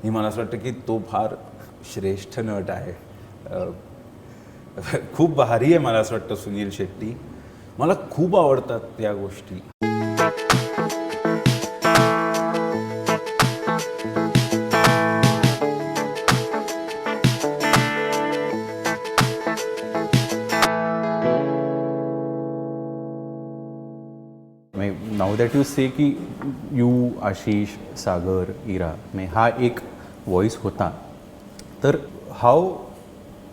ही मला असं वाटतं की तो फार श्रेष्ठ नट आहे. खूप भारी आहे मला असं वाटतं सुनील शेट्टी. मला खूप आवडतात त्या गोष्टी. नाउ दॅट यू से की यू, आशिष, सागर, इरा में हा एक वॉइस होता, तर how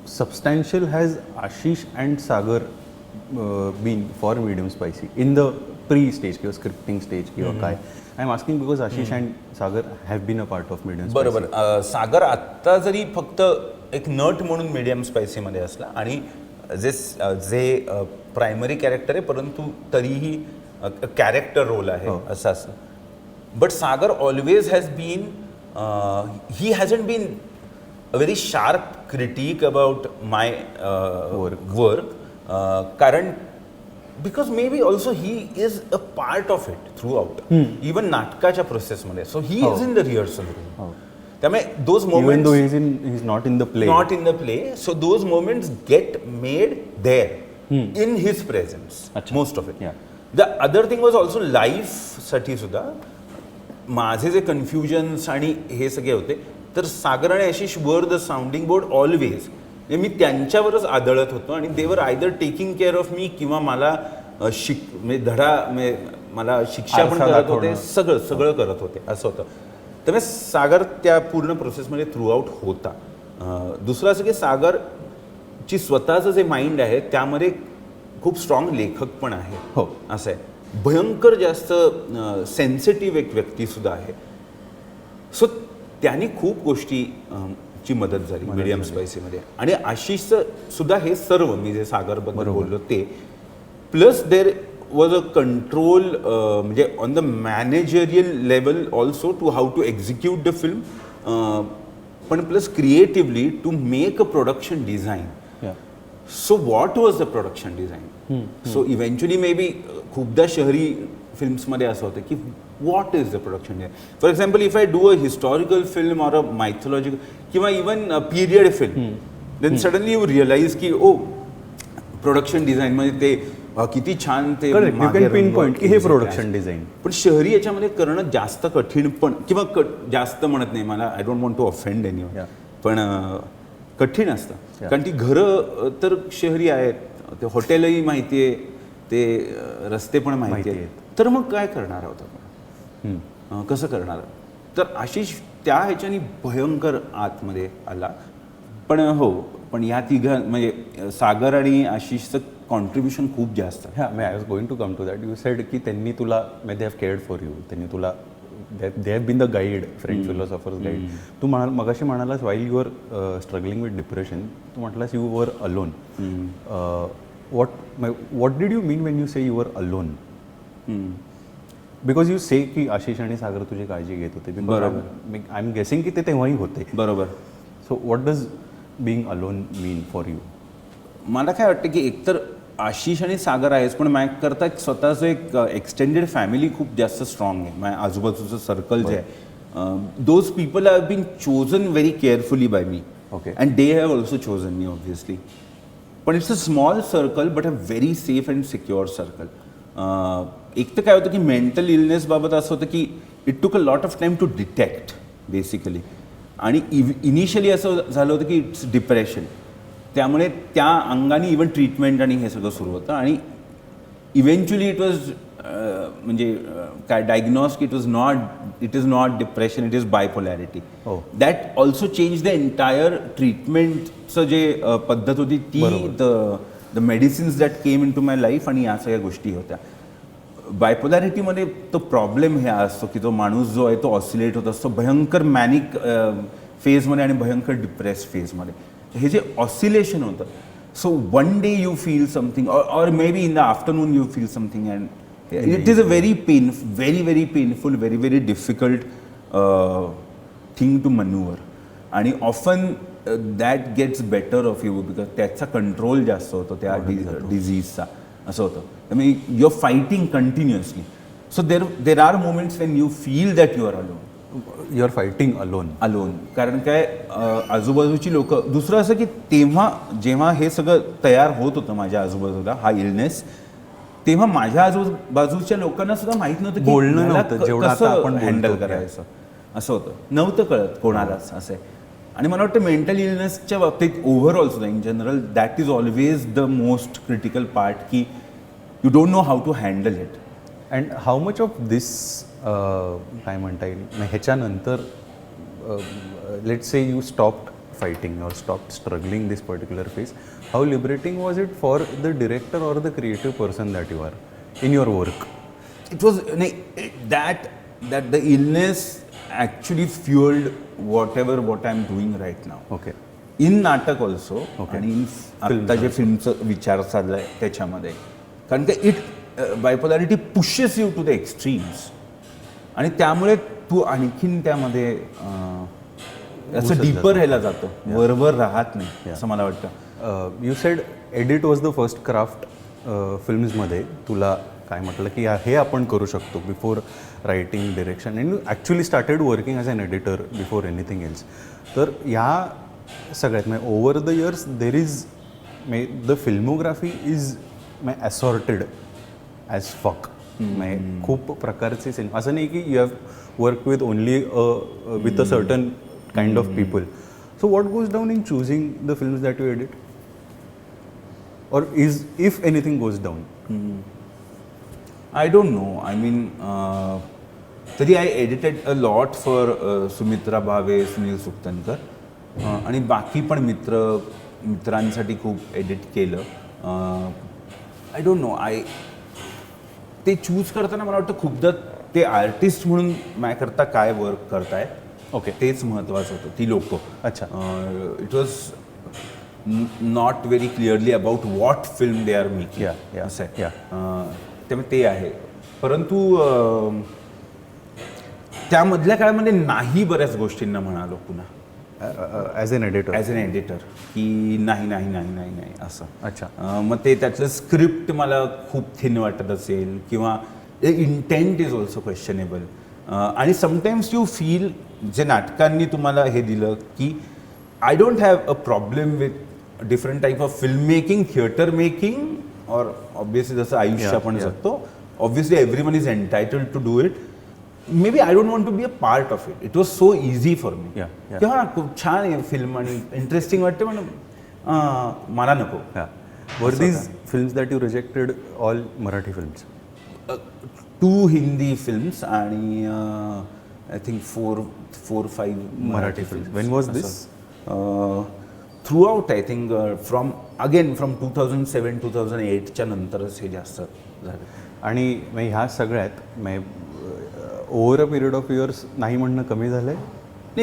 substantial has Ashish and Sagar been for Medium Spicy in the pre stage किंवा स्क्रिप्टिंग स्टेज किंवा काय? I am asking because Ashish and Sagar have been a part of Medium. बरोबर. सागर आत्ता जरी फक्त एक नट म्हणून मीडियम स्पायसीमध्ये असला आणि जे प्रायमरी कॅरेक्टर आहे, परंतु तरीही कॅरेक्टर रोल आहे असं असं. But Sagar always has been, he hasn't been a very sharp critic about my work, कारण because maybe also he is a part of it throughout, even नाटकाच्या प्रोसेसमध्ये. So he is in the rehearsal room. त्यामुळे those moments, is not in the play, so those moments get made there in his presence, most of it. The other thing was also लाईफसाठी सुद्धा माझे जे confusions आणि हे सगळे होते, तर सागर आणि Ashish were the sounding board always. मी त्यांच्यावरच आदळत होतो आणि they were either taking care of me किंवा मला मला शिक्षा पण करत होते, सगळं करत होते असं होतं. त्यामुळे सागर त्या पूर्ण प्रोसेसमध्ये थ्रू आउट होता. दुसरं असं की सागरची स्वतःचं जे माइंड आहे त्यामध्ये खूप स्ट्रॉंग लेखक पण आहे. हो, असं आहे. भयंकर जास्त सेन्सिटिव्ह एक व्यक्तीसुद्धा आहे. सो त्यांनी खूप गोष्टी ची मदत झाली मीडियम स्पायसीमध्ये. आणि आशिषचं सुद्धा हे सर्व मी जे सागरबद्दल बोललो ते, plus there was a control म्हणजे on the managerial level also to how to execute the film, पण plus creatively to make a production design. So what was the production design? So eventually maybe खूपदा शहरी फिल्म्समध्ये असं होतं की what is the production design. For example, if I do a historical film or a mythological किंवा even period film, then suddenly you realise की ओ production डिझाईनमध्ये ते किती छान ते पिन पॉईंट की हे प्रोडक्शन डिझाईन. पण शहरी याच्यामध्ये करणं जास्त कठीण पण, किंवा जास्त म्हणत नाही, मला I don't want to offend anyone, पण कठीण असतं. कारण ती घरं तर शहरी आहेत, ते हॉटेलही माहिती आहे, ते रस्ते पण माहिती आहेत, तर मग काय करणार आहोत आपण, कसं करणार? तर आशिष त्या ह्याच्यानी भयंकर आतमध्ये आला. पण पण या तिघा म्हणजे सागर आणि आशिषचं कॉन्ट्रीब्युशन खूप जास्त. I was going to come to that. You said की त्यांनी तुला, they have cared for you, त्यांनी तुला, they have been the guide, French philosophers guide. तू मगाशी म्हणालास while you are struggling with depression, तू म्हटलास you were alone. what did you mean when you say you were alone? Because you say की आशिष आणि सागर तुझी काळजी घेत होते. बरोबर. आय एम गेसिंग की ते तेव्हाही होते. बरोबर. So what does being alone mean for you? मला काय वाटतं की एकतर आशिष आणि सागर आहेच, पण माझ्याकरता एक स्वतःचं एक एक्सटेंडेड फॅमिली खूप जास्त स्ट्रॉंग आहे. माझ्या आजूबाजूचं सर्कल जे आहे, those people have been chosen very carefully by me. Okay. And they have also chosen me obviously. पण it's a small circle but a very safe and secure circle. एक तर काय होतं की मेंटल इलनेसबाबत असं होतं की it took a lot of time to detect basically. आणि इनिशियली असं झालं होतं की इट्स डिप्रेशन. त्यामुळे त्या अंगाने इवन ट्रीटमेंट आणि हे सगळं सुरू होतं. आणि इव्हेंच्युअली इट वॉज म्हणजे काय diagnosed, it is not depression, it is bipolarity. That also change the entire ट्रीटमेंटचं जे पद्धत होती ती, the medicines that came into my life, आणि या सगळ्या गोष्टी होत्या. बायपोलॅरिटीमध्ये तो प्रॉब्लेम हे असतो की तो माणूस जो आहे तो ऑसिलेट होत असतो भयंकर मॅनिक फेजमध्ये आणि भयंकर डिप्रेस फेजमध्ये. हे जे ऑसिलेशन होतं, so one day you feel something or maybe in the afternoon you feel something, and it is a very very painful, very difficult thing to manoeuvre. आणि often that gets better of you because त्याचा control जास्त होतो त्या डिझीजचा, असं होतं. त्यामुळे you are fighting continuously. So there are moments when you feel that you are alone. You are fighting alone. Alone. कारण काय आजूबाजूची लोक, दुसरं असं की तेव्हा जेव्हा हे सगळं तयार होत होतं माझ्या आजूबाजूला हा इलनेस, तेव्हा माझ्या आजूबाजूच्या लोकांना सुद्धा माहित नव्हतं की बोलणं ह्याला नव्हतं, जेवढं आता आपण बोलतो. हँडल करायचं असं होतं, नव्हतं कळत कोणालाच असं आहे. आणि मला वाटतं मेंटल इलनेसच्या बाबतीत ओव्हरऑल सुद्धा in general that is always the most critical part, की you don't know how to handle it. And how much of this काय म्हणता येईल, ह्याच्यानंतर let say you stopped fighting or stopped struggling this particular phase, how liberating was it for the director or the creative person that you are in your work? It was that the illness actually fueled what I'm doing right now. Okay. In नाटक also Okay. आणि आता जे फिल्मचं विचार चाललाय त्याच्यामध्ये, कारण का it bipolarity pushes you to the extremes, आणि त्यामुळे तू आणखीन त्यामध्ये असं डीपर ह्याला जातो, वरवर राहत नाही असं मला वाटतं. You said edit was the first craft फिल्म्समध्ये. तुला काय म्हटलं की हे आपण करू शकतो before writing, direction, and you actually started working as an editor before anything else. तर या सगळ्यात म्हणजे over the years there is the filmography is assorted as fuck. खूप प्रकारचे सिनेमा, असं नाही की you have work with only with a certain kind of people. So what goes down in choosing the films that you edit, or if anything goes down? I don't know. I mean, तरी I edited a lot for Sumitra Bhave, Sunil Sukthankar, आणि बाकी पण मित्रांसाठी खूप edit केलं. I don't know, ते choose करताना मला वाटतं खूपदा ते आर्टिस्ट म्हणून माझ्याकरता काय वर्क करताय ओके. तेच महत्त्वाचं होतं. ती लोक, अच्छा. It was not very clearly about what film they are making. Yeah. असं आहे. Yeah. त्यामुळे ते आहे. परंतु त्यामधल्या काळामध्ये नाही बऱ्याच गोष्टींना म्हणालो पुन्हा as an editor. As an editor, की नाही नाही नाही नाही नाही असं. अच्छा. मग ते त्यातलं स्क्रिप्ट मला खूप थिन वाटत असेल, किंवा इंटेंट इज ऑल्सो क्वेश्चनेबल. आणि समटाईम्स यू फील, जे नाटकांनी तुम्हाला हे दिलं, की I don't have a problem with different type of film making, theatre making, or obviously जसं आयुष्य आपण जगतो, obviously everyone is entitled to do it. Maybe I don't want to be a part of it. It was so easy for me, की हां खूप छान आहे film आणि इंटरेस्टिंग वाटते, पण मला नको. Were these films that you rejected all Marathi films? 2 Hindi films आणि I think 4-5 Marathi films. When was this? Throughout I think from 2007-2008च्या नंतरच हे जास्त झालं. आणि ह्या सगळ्यात over a period of years नाही म्हणणं कमी झालं आहे?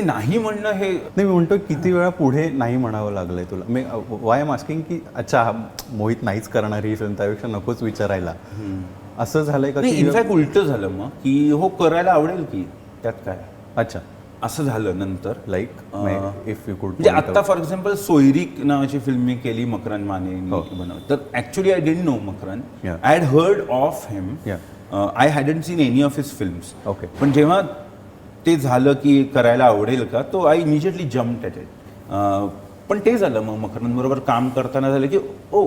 नाही म्हणणं हे नाही, मी म्हणतो किती वेळा पुढे नाही म्हणावं लागलं आहे तुला? मी वाय एम आस्किंग की अच्छा मोहित नाहीच करणार ही फिल्म, त्यापेक्षा नकोच विचारायला, असं झालंय का? इनफॅक्ट उलटं झालं मग, की हो करायला आवडेल की त्यात काय. अच्छा, असं झालं नंतर. लाईक इफ यू कुड म्हणजे आत्ता फॉर एक्झाम्पल सोयरीक नावाची फिल्म मी केली मकरन माने बनवली. तर actually I didn't know Makarand, I had heard of him, I hadn't seen any of his films. Okay. पण जेव्हा ते झालं की करायला आवडेल का, तो I immediately jumped at it. पण ते झालं मग मकरनबरोबर काम करताना झालं की ओ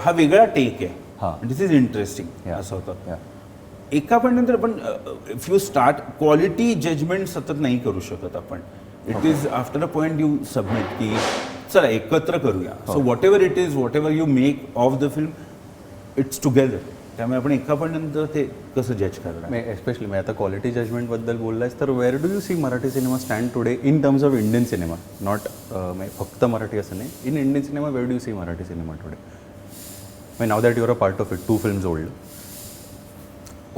हा वेगळा टेक आहे, दिस इज इंटरेस्टिंग, असं होतं. एका पण नंतर पण if you start quality judgement सतत नाही करू शकत आपण. It is after a point you submit की चला एकत्र करूया. So whatever it is, whatever you make of the film, it's together. त्यामुळे आपण एका पण नंतर ते कसं जज करणार. एस्पेशली मी आता क्वालिटी जजमेंटबद्दल बोललायस, तर where do you see Marathi cinema stand today in terms of Indian cinema? Not फक्त मराठी असं नाही, in Indian cinema where do you see Marathi cinema today? Now that your a part of it, 2 films old.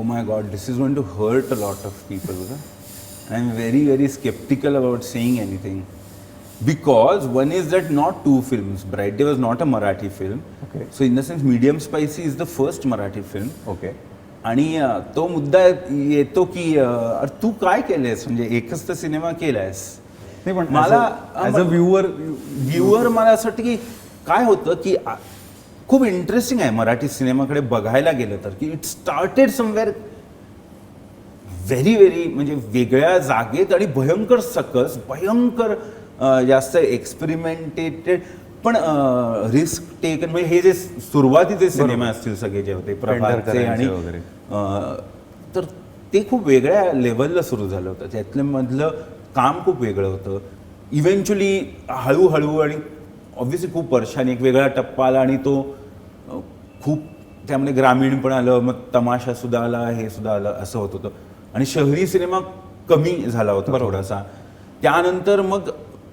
Oh my God, this is going to hurt a lot of people. I'm very, very skeptical about saying anything. Because one is that not 2 films. Bright Day was not a Marathi film. Okay. So in the sense, Medium Spicy is the first Marathi film. Okay. आणि तो मुद्दा येतो की अरे तू काय केलंयस, म्हणजे एकच तर सिनेमा केलायस. नाही पण मला ॲज अ व्ह्युअर मला असं वाटतं की काय होतं की खूप इंटरेस्टिंग आहे मराठी सिनेमाकडे बघायला गेलं तर, की इट स्टार्टेड समवेअर व्हेरी म्हणजे वेगळ्या जागेत आणि भयंकर सकस, भयंकर जास्त एक्सपेरिमेंटेटेड, पण रिस्क टेकन. म्हणजे हे जे सुरुवातीचे सिनेमे असतील सगळे जे होते प्रभातचे आणि वगैरे. तर ते खूप वेगळ्या लेवलला सुरू झालं होतं. त्यातलं मधलं काम खूप वेगळं होतं. इव्हेंच्युअली हळूहळू आणि ऑब्व्हियसली खूप वर्षांनी एक वेगळा टप्पा आला आणि तो खूप त्यामध्ये ग्रामीण पण आलं, मग तमाशा सुद्धा आला, हे सुद्धा आलं, असं होत होतं. आणि शहरी सिनेमा कमी झाला होता थोडासा. त्यानंतर मग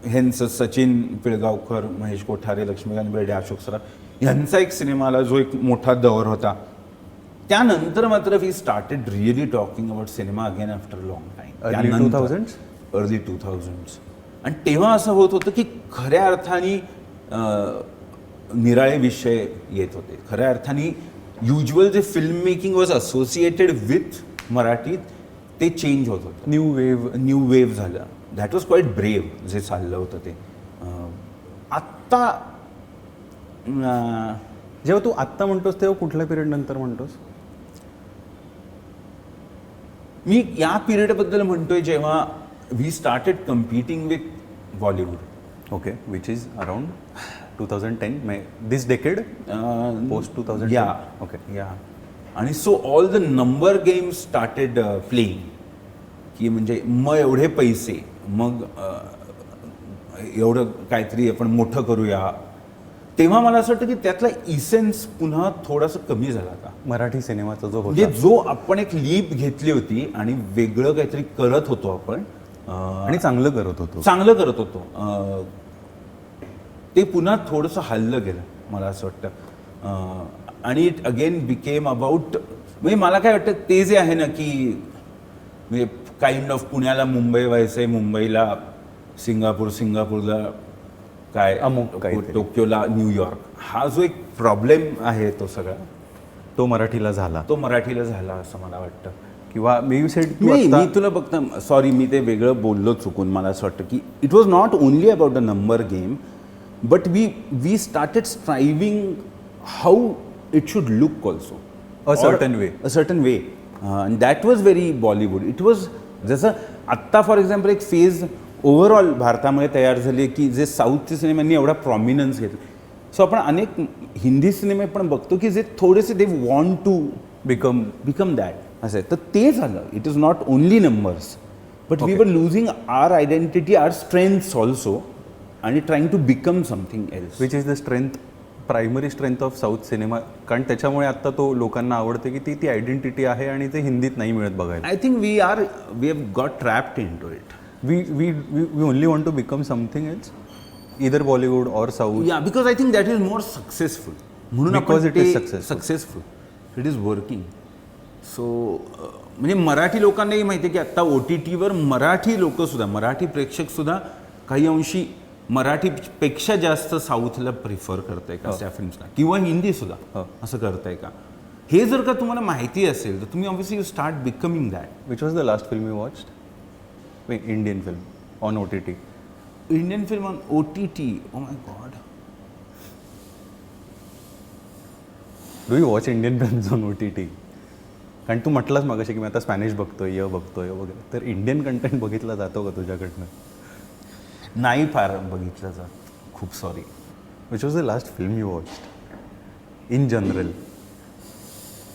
ह्यांचं सचिन पिळगावकर, महेश कोठारे, लक्ष्मीकांत बेर्डे, अशोक सराफ यांचा एक सिनेमा आला जो एक मोठा दौर होता. त्यानंतर मात्र we started really talking about cinema again after long time. Early 2000s. आणि तेव्हा असं होत होतं की खऱ्या अर्थाने निराळे विषय येत होते. खऱ्या अर्थाने युज्युअल जे film making was associated with Marathi ते चेंज होत होतं. न्यू वेव्ह झालं. दॅट वॉज क्वाईट ब्रेव्ह जे चाललं होतं ते. आत्ता जेव्हा तू आत्ता म्हणतोस तेव्हा कुठल्या पिरियड नंतर म्हणतोस? मी या पिरियडबद्दल म्हणतोय जेव्हा we started competing with Bollywood. Okay, which is around 2010, this decade, post 2010. Yeah okay, yeah. आणि so all the number games started playing, की म्हणजे मग एवढे पैसे, मग एवढं काहीतरी आपण मोठं करूया. तेव्हा मला असं वाटतं की त्यातला इसेन्स पुन्हा थोडासा कमी झाला होता मराठी सिनेमाचा जो म्हणजे होता. जो आपण एक लीप घेतली होती आणि वेगळं काहीतरी करत होतो आपण आणि चांगलं करत होतो. ते पुन्हा थोडंसं हललं गेलं मला असं वाटतं. आणि इट अगेन बिकेम अबाउट, म्हणजे मला काय वाटतं ते जे आहे ना की म्हणजे काइंड ऑफ पुण्याला मुंबई व्हायचंय, मुंबईला सिंगापूरला काय टोकियोला न्यूयॉर्क, हा जो एक प्रॉब्लेम आहे तो सगळा तो मराठीला झाला असं मला वाटतं. किंवा मी तुला बघता सॉरी मी ते वेगळं बोललो चुकून. मला असं वाटतं की it was not only about the number game, but we started striving how it should look also a certain way. And that was very Bollywood. इट वॉज जसं आत्ता फॉर एक्झाम्पल एक फेज ओव्हरऑल भारतामध्ये तयार झाली की जे साऊथच्या सिनेमांनी एवढा प्रॉमिनन्स घेतला. सो आपण अनेक हिंदी सिनेमे पण बघतो की जे थोडेसे they want to become that असं आहे. तर ते झालं. It is not only numbers, but we were losing our identity, our strengths also, आणि trying to become something else. Which is the strength, primary strength of South cinema. कारण त्याच्यामुळे आता तो लोकांना आवडते की ती आयडेंटिटी आहे आणि ते हिंदीत नाही मिळत बघायला. I think we have got trapped into it. We only want to become something else, either Bollywood or South. Yeah, because I think that is more successful. Because it is successful. It is working. So म्हणजे मराठी लोकांनाही माहिती आहे की आत्ता OTTवर मराठी लोकसुद्धा, मराठी प्रेक्षकसुद्धा काही अंशी मराठीपेक्षा जास्त साऊथला प्रिफर करताय का त्या फिल्म्सला, किंवा हिंदीसुद्धा असं करताय का, हे जर का तुम्हाला माहिती असेल तर तुम्ही obviously you start becoming that. Which was the last film you watched? Indian film on OTT. Indian film on OTT. Oh my God. Do you watch Indian films on OTT? कारण तू म्हटलास मगाशी की मी आता स्पॅनिश बघतोय वगैरे, तर Indian content बघितला जातो का तुझ्याकडनं? नाही फार बघितलं जात. खूप sorry. Which was the last film you watched? In general.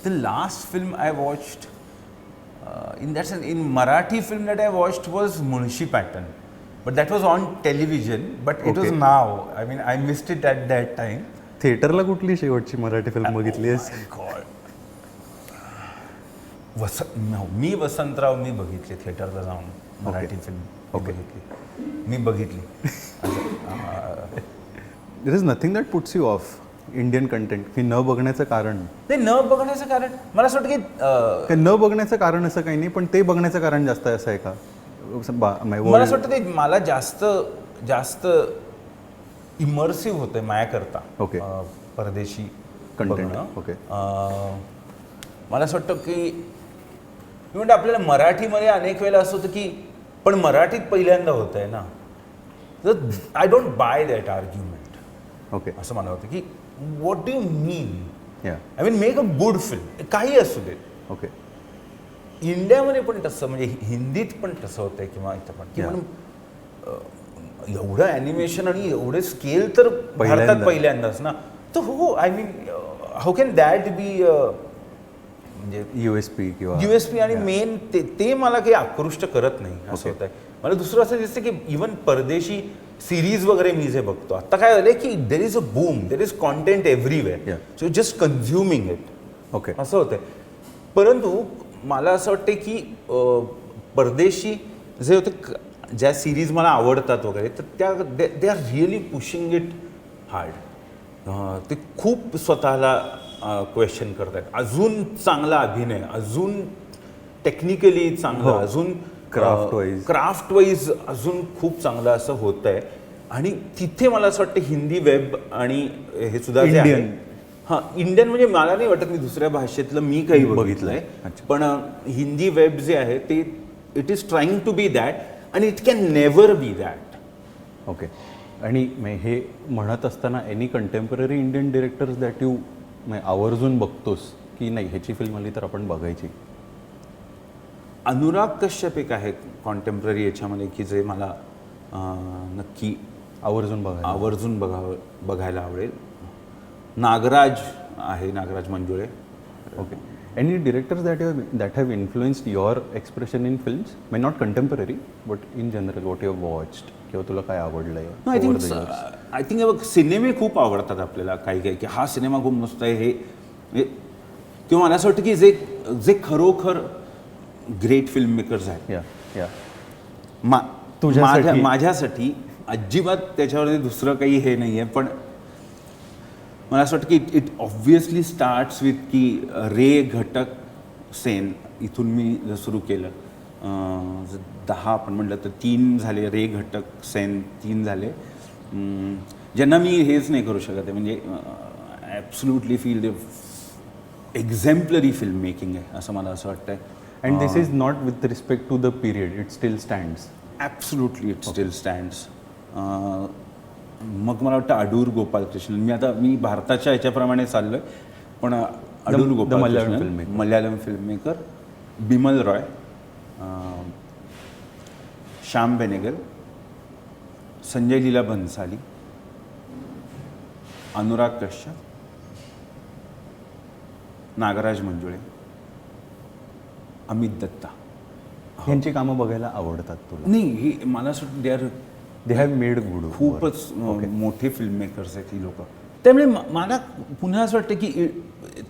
The last film I watched, in that sense, in Marathi film that I watched was Munshi Pattern, but that was on television, but it was now. I mean, I missed it at that time. थिएटरला कुठली शेवटची Marathi film बघितली आहेस? मी वसंतराव मी बघितली थिएटरला जाऊन Marathi film मी बघितली. There is nothing that puts you off Indian content की न बघण्याचं कारण? ते न बघण्याचं कारण मला असं वाटतं की न बघण्याचं कारण असं काही नाही, पण ते बघण्याचं कारण जास्त असं आहे का? मला असं वाटतं ते मला जास्त इमर्सिव्ह होतं माझ्याकरता. ओके. परदेशी कंटेंट. ओके. मला असं वाटतं की म्हणजे आपल्याला मराठीमध्ये अनेक वेळेला असं होतं की पण मराठीत पहिल्यांदा होत आहे ना, तर I don't buy that argument. Okay. असं मला होतं की व्हॉट डू यू मीन? या I mean make a good film, काही असू दे. ओके. इंडियामध्ये पण तसं म्हणजे हिंदीत पण तसं होतंय किंवा इथं पण की Yeah. म्हणून एवढं ॲनिमेशन आणि एवढे स्केल तर भारतात पहिल्यांदा. पहिल्यांदाच ना. तर हो I mean how can that be म्हणजे USP किंवा USP आणि Yeah. मेन ते मला काही आकृष्ट करत नाही असं Okay. होत आहे. मला दुसरं असं दिसतं की इवन परदेशी सिरीज वगैरे मी जे बघतो आता काय झालंय की there is a boom, there is content everywhere, Yeah. So just consuming it okay असं होतंय. परंतु मला असं वाटतं की परदेशी जे होते ज्या सिरीज मला आवडतात वगैरे तर त्या they are really pushing it hard. ते खूप स्वतःला क्वेश्चन करतात, अजून चांगला अभिनय, अजून टेक्निकली चांगलं, हो. अजून Craft-wise. क्राफ्ट वाईज अजून खूप चांगलं असं होत आहे. आणि तिथे मला असं वाटतं हिंदी वेब आणि हे सुद्धा जे आहे, Indian. हां इंडियन म्हणजे मला नाही वाटत मी दुसऱ्या भाषेतलं मी काही बघितलं आहे, अच्छा. पण हिंदी वेब जे आहे ते it is trying to be that आणि it can never be that. Okay आणि हे म्हणत असताना any contemporary Indian directors that you आवर्जून बघतोस की नाही ह्याची फिल्म आली तर आपण बघायची? अनुराग कश्यप एक आहे कॉन्टेम्पररी याच्यामध्ये की जे मला नक्की आवर्जून बघा. आवर्जून बघायला आवडेल. नागराज आहे, Nagraj Manjule. Okay any directors that have influenced your expression in films, may not contemporary but in general what you have watched किंवा तुला काय आवडलं आय थिंक आहे? आय थिंक बघ सिनेमे खूप आवडतात आपल्याला काही काही की हा सिनेमा खूप मस्त आहे हे किंवा मला असं वाटतं की जे खरोखर ग्रेट फिल्म मेकर्स आहेत या या तुझ्यासाठी माझ्यासाठी अजिबात त्याच्यावरती दुसरं काही हे नाही आहे. पण मला असं वाटतं की इट ऑब्व्हियसली स्टार्ट्स विथ की रे घटक सेन इथून मी सुरू केलं. 10 आपण म्हटलं तर 3 झाले, रे घटक सेन 3 झाले, ज्यांना मी हेच नाही करू शकत आहे. म्हणजे absolutely feel they exemplary film making आहे असं मला असं वाटतं आहे. And this is not with respect to the period, it still stands. Absolutely it still stands. मग मला वाटतं अडूर गोपालकृष्णन, मी भारताच्या ह्याच्याप्रमाणे चाललो आहे पण अडूर गोपालकृष्णन मल्याळम फिल्ममेकर, बिमल रॉय, श्याम बेनेगल, संजय लीला भन्साली, अनुराग कश्यप, नागराज मंजुळे, अमित दत्ता. ह्यांची कामं बघायला आवडतात तुला? नाही हे मला असं वाटतं दे हॅव मेड गुड, खूपच मोठे फिल्म मेकर्स आहेत ही लोक. त्यामुळे मला पुन्हा असं वाटतं की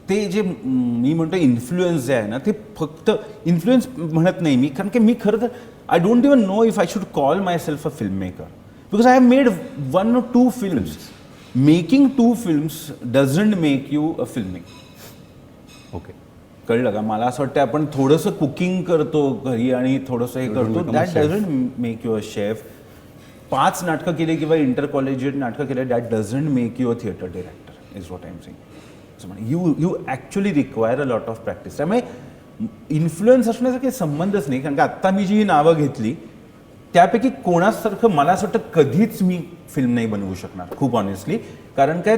ते जे मी म्हणतो इन्फ्लुएन्स जे आहे ना ते फक्त इन्फ्लुएन्स म्हणत नाही मी, कारण की मी खरं तर I don't even know if I should call my self a film maker because I have made 1 or 2 films. Making 2 films doesn't make you a film maker. Okay कळलं का? मला असं वाटतं आपण थोडंसं कुकिंग करतो घरी आणि थोडंसं हे करतो, that doesn't make you a chef. 5 नाटकं केले किंवा इंटर कॉलेजिएट नाटकं केले, that doesn't make you a theatre director is what I am saying. You actually require a lot of practice. त्यामुळे इन्फ्लुएन्स असण्याचा काही संबंधच नाही, कारण की आत्ता मी जी ही नावं घेतली त्यापैकी कोणासारखं मला असं वाटतं कधीच मी फिल्म नाही बनवू शकणार, खूप ऑनेस्टली. कारण काय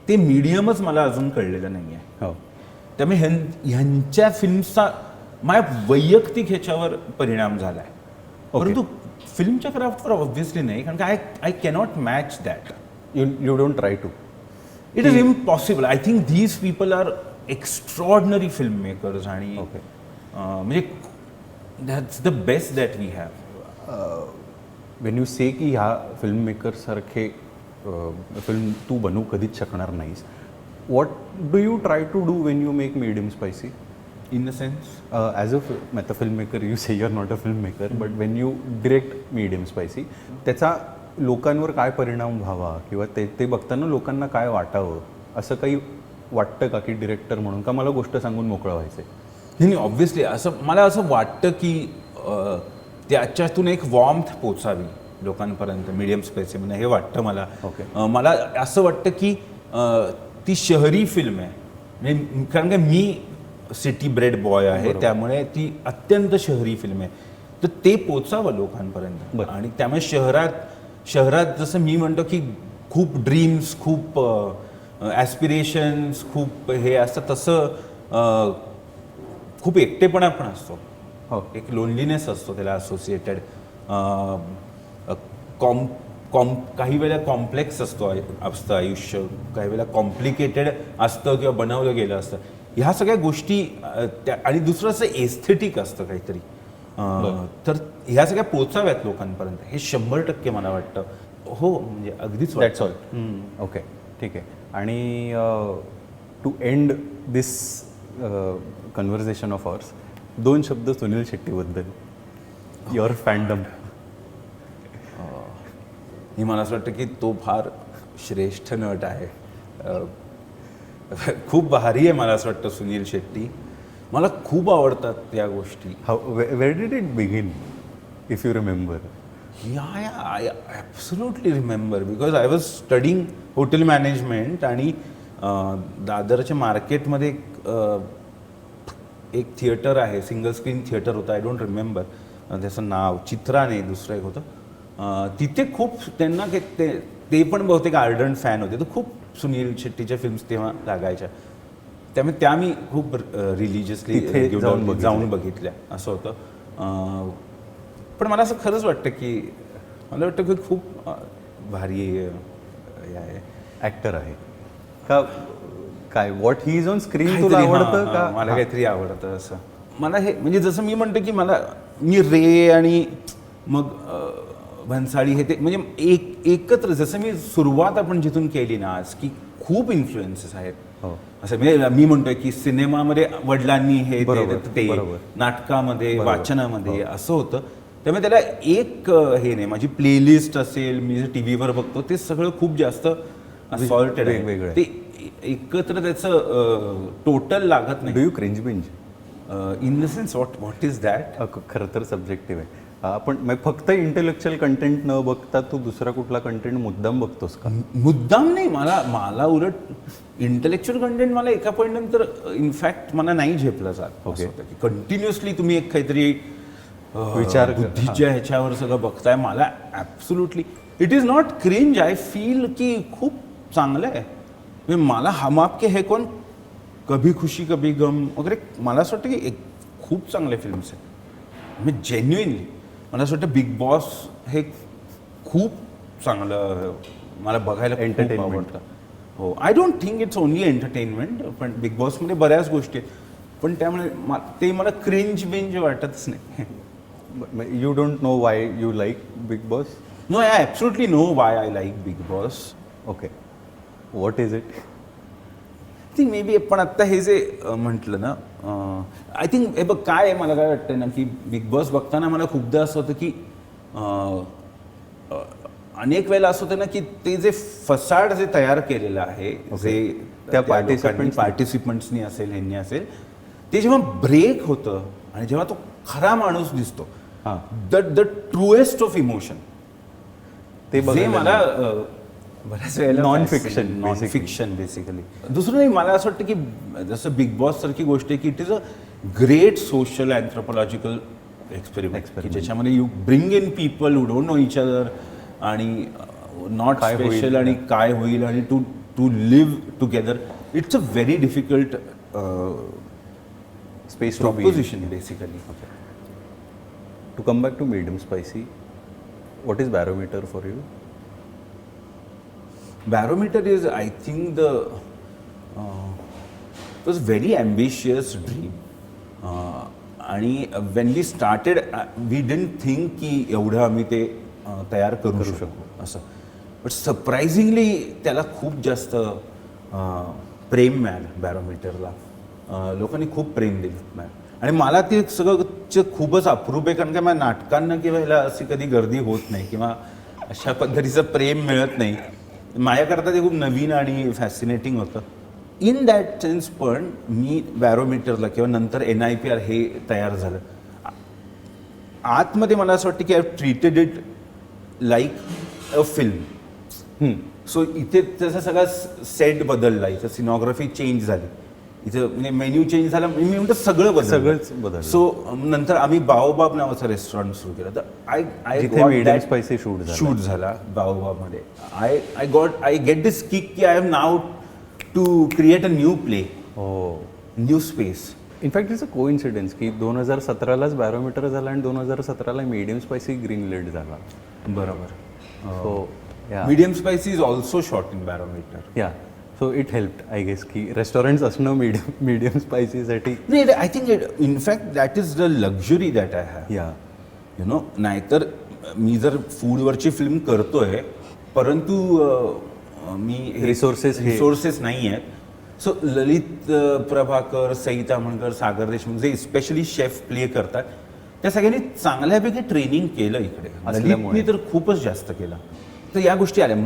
ते मीडियमच मला अजून कळलेलं नाही आहे. हो त्यामुळे ह्यांच्या फिल्म्सचा माझ्या वैयक्तिक ह्याच्यावर परिणाम झाला आहे, परंतु फिल्मच्या क्राफ्टवर ऑब्व्हियसली नाही, कारण की I cannot match that. You don't try to. It is impossible. I think these people are extraordinary film makers आणि म्हणजे that's the best that we have. When you say की ह्या फिल्म मेकरसारखे फिल्म तू बनवू कधीच शकणार नाहीस, what do you try to do when you make medium spicy? In the sense? As a filmmaker, you say you're not a filmmaker, but when you direct medium spicy, त्याचा लोकांवर काय परिणाम व्हावा किंवा ते बघताना लोकांना काय वाटावं असं काही वाटतं का की डिरेक्टर म्हणून, का मला गोष्ट सांगून मोकळं व्हायचं? नाही ऑब्व्हियसली असं मला असं वाटतं की त्याच्यातून एक वॉर्मथ पोचावी लोकांपर्यंत मीडियम स्पायसीमध्ये, हे वाटतं मला. मला असं वाटतं की ती शहरी फिल्म आहे, म्हणजे कारण का मी सिटी ब्रेड बॉय आहे, त्यामुळे ती अत्यंत शहरी फिल्म आहे. तर ते पोचावं लोकांपर्यंत. आणि त्यामुळे शहरात जसं मी म्हणतो की खूप ड्रीम्स, खूप ॲस्पिरेशन्स, खूप हे असतं, तसं खूप एकटेपणा पण असतो, हो. एक लोनलीनेस असतो त्याला असोसिएटेड. काही वेळेला कॉम्प्लेक्स असतं आयुष्य, काही वेळेला कॉम्प्लिकेटेड असतं किंवा बनवलं गेलं असतं. ह्या सगळ्या गोष्टी आणि दुसरं असं एस्थेटिक असतं काहीतरी. तर ह्या सगळ्या पोचाव्यात लोकांपर्यंत, हे 100% मला वाटतं. हो, म्हणजे अगदीच दॅट्स ऑल. ओके, ठीक आहे. आणि to end this conversation of ours, 2 शब्द सुनील शेट्टीबद्दल, युअर फॅन्डम. हे मला असं वाटतं की तो फार श्रेष्ठ नट आहे. खूप भारी आहे मला असं वाटतं सुनील शेट्टी. मला खूप आवडतात या गोष्टी. Where did it begin, if you remember? I absolutely remember, because I was studying hotel management आणि दादरच्या मार्केटमध्ये एक थिएटर आहे, सिंगल स्क्रीन थिएटर होतं. आय डोंट रिमेंबर त्याचं नाव, चित्रा नाही, दुसरं एक होतं. तिथे खूप त्यांना ते पण बहुतेक आर्डंट फॅन होते, तर खूप सुनील शेट्टीच्या फिल्म्स तेव्हा लागायच्या. त्यामुळे त्या मी खूप रिलिजियसली जाऊन बघितल्या, असं होतं. पण मला असं खरंच वाटतं की मला वाटतं की खूप भारी आहे, ॲक्टर आहे का काय? What he is on screen तुला आवडतं का? मला काहीतरी आवडतं असं. मला हे म्हणजे जसं मी म्हणतो की मी रे आणि मग भन्साळी हे ते म्हणजे एकत्र, जसं मी सुरुवात आपण जिथून केली ना आज, की खूप इन्फ्लुएन्सेस आहेत. असं म्हणजे मी म्हणतोय की सिनेमामध्ये वडिलांनी हे ते, नाटकामध्ये, वाचनामध्ये असं होतं. त्यामुळे त्याला एक हे नाही, माझी प्लेलिस्ट असेल, मी जे टी व्हीवर बघतो ते सगळं खूप जास्त असॉल्टेड आहे, ते एकत्र त्याचं टोटल लागत नाही. Do you cringe binge? In the sense what is that? खरं तर सब्जेक्टिव्ह आहे. आपण फक्त इंटेलेक्च्युअल कंटेंट न बघता तू दुसरा कुठला कंटेंट मुद्दाम बघतोस का? मुद्दाम नाही, मला उलट इंटेलेक्च्युअल कंटेंट मला एका पॉईंट नंतर इनफॅक्ट मला नाही झेपलं जात. ओके, कंटिन्युअसली तुम्ही एक काहीतरी विचार बुद्धीच्या ह्याच्यावर सगळं बघताय, मला absolutely it is not cringe. I feel की खूप चांगलं आहे. म्हणजे मला हम आपके है कौन, कभी खुशी कभी गम वगैरे, मला असं वाटतं की खूप चांगले फिल्म्स आहेत. म्हणजे जेन्युइनली मला असं वाटतं बिग बॉस हे खूप चांगलं, मला बघायला खूप आवडतं. हो, I don't think it's only entertainment, पण बिग बॉसमध्ये बऱ्याच गोष्टी आहेत, पण त्यामुळे ते मला क्रिंज बिंज वाटतच नाही. You don't know why you like Bigg Boss? No, I absolutely know why I like Bigg Boss. Okay, what is it? Think maybe, पण आत्ता हे जे म्हटलं ना, आय थिंक हे बघ काय आहे, मला काय वाटतं ना की बिग बॉस बघताना मला खूपदा असं होतं की अनेक वेळेला असं होतं ना की ते जे फसाड जे तयार केलेलं आहे, जे त्या पार्टिसिपंट्सनी असेल, ह्यांनी असेल, ते जेव्हा ब्रेक होतं आणि जेव्हा तो खरा माणूस दिसतो, द ट्रूएस्ट ऑफ इमोशन, ते मला बऱ्याच वेळेला नॉन फिक्शन बेसिकली. दुसरं नाही, मला असं वाटतं की जसं बिग बॉस सारखी गोष्ट आहे की it is a great social anthropological experiment, की ज्याच्यामध्ये you bring in people who don't know each other आणि नॉट स्पेशल, आणि काय होईल, आणि to live together. It's a very difficult space proposition basically. Okay. To come back to medium spicy, what is Barometer for you? Barometer is, I think, it was a very ambitious dream. आणि when we started, we didn't think की एवढं आम्ही ते तयार करू शकू असं. But surprisingly त्याला खूप जास्त प्रेम मिळालं बॅरोमीटरला. लोकांनी खूप प्रेम दिलं आणि मला ते सगळं खूपच अप्रूप आहे, कारण का माझ्या नाटकांना किंवा ह्याला अशी कधी गर्दी होत नाही किंवा अशा पद्धतीचं प्रेम मिळत नाही. माझ्याकरता ते खूप नवीन आणि फॅसिनेटिंग होतं इन दॅट सेन्स. पण मी बॅरोमीटरला किंवा नंतर NIPR हे तयार झालं, आतमध्ये मला असं वाटतं की I have treated it like a film. So इथे त्याचा सगळा सेट बदलला, इथं सिनॉग्राफी चेंज झाली, इथं म्हणजे मेन्यू चेंज झाला, मी म्हणतो सगळंच बदललं. सो नंतर आम्ही बाओबाब नावाचा रेस्टॉरंट सुरू केलं. तर आय शूट झाला बाओबाबमध्ये. आय गेट दिस किक की I have now to create a new play, new space. In fact it's a coincidence की 2017लाच बॅरोमीटर झाला आणि 2017ला मीडियम स्पायसी ग्रीन लिड झाला. बरोबर. So yeah Medium spicy is also shot in barometer. Yeah so it helped I guess की restaurants असणं Medium स्पायसीसाठी. नाही, I think in fact that is the luxury that I have. Yeah you know, नाहीतर मी जर फूडवरची film करतोय परंतु मी resources नाही आहेत. सो ललित प्रभाकर, सई ताम्हणकर, सागर देशमुख जे स्पेशली शेफ प्ले करतात त्या सगळ्यांनी चांगल्यापैकी ट्रेनिंग केलं इकडे. ललितनी तर खूपच जास्त केलं. तर या गोष्टी आल्या.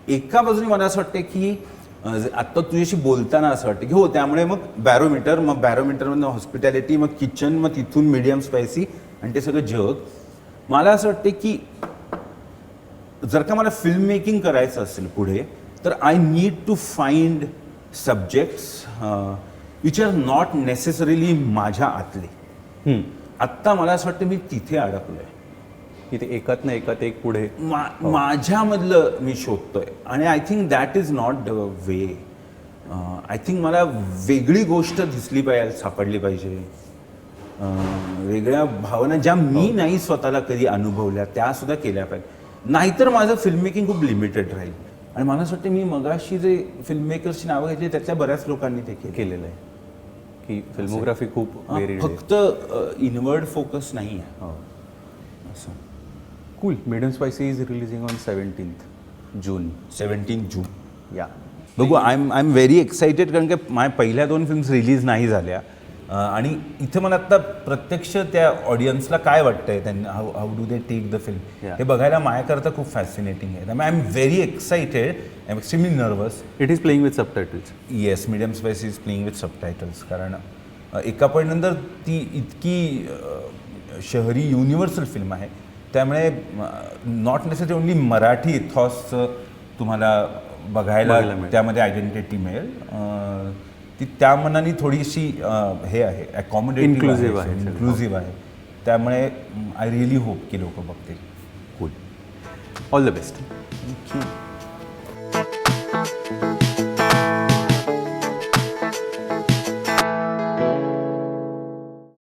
एका बाजूने मला असं वाटतं की आत्ता तुझ्याशी बोलताना असं वाटतं की हो, त्यामुळे मग बॅरोमीटरमधनं हॉस्पिटॅलिटी, मग किचन, मग तिथून मीडियम स्पायसी आणि ते सगळं जग. मला असं वाटतं की जर का मला फिल्म मेकिंग करायचं असेल पुढे, तर I need to find subjects which are not necessarily माझ्या आतले. आत्ता मला असं वाटतं मी तिथे अडकलोय की ते एकात एक पुढे माझ्यामधलं मी शोधतोय. आणि I think that is not the way. I think मला वेगळी गोष्ट दिसली पाहिजे, सापडली पाहिजे. वेगळ्या भावना ज्या मी नाही स्वतःला कधी अनुभवल्या त्या सुद्धा केल्या पाहिजे. नाहीतर माझं फिल्म मेकिंग खूप लिमिटेड राहील. आणि मला असं वाटतं मी मगाशी जे फिल्म मेकर्सची नावं घेतली त्यातल्या बऱ्याच लोकांनी ते केलेलं आहे की फिल्मोग्राफी खूप फक्त इनवर्ड फोकस नाही आहे. असं cool. Medium spicy is releasing on 17 जून. या बघू. आय एम व्हेरी एक्सायटेड, कारण की माझ्या पहिल्या 2 फिल्म्स रिलीज नाही झाल्या. आणि इथं मला आत्ता प्रत्यक्ष त्या ऑडियन्सला काय वाटतंय, त्यांना how do they take the film, हे बघायला माझ्याकरता खूप फॅसिनेटिंग आहे. त्यामुळे I am very excited. I am extremely nervous. It is playing with subtitles. Yes, medium spicy is playing with subtitles. कारण एका पॉईंटनंतर ती इतकी शहरी युनिव्हर्सल फिल्म आहे, त्यामुळे नॉट नेसेसरी ओनली मराठी इथॉसचं तुम्हाला बघायला त्यामध्ये आयडेंटिटी मिळेल. ती त्या मनाने थोडीशी हे आहे, इन्क्लुझिव्ह आहे. त्यामुळे आय रिअली होप की लोक बघतील. Cool. All the best. Thank you.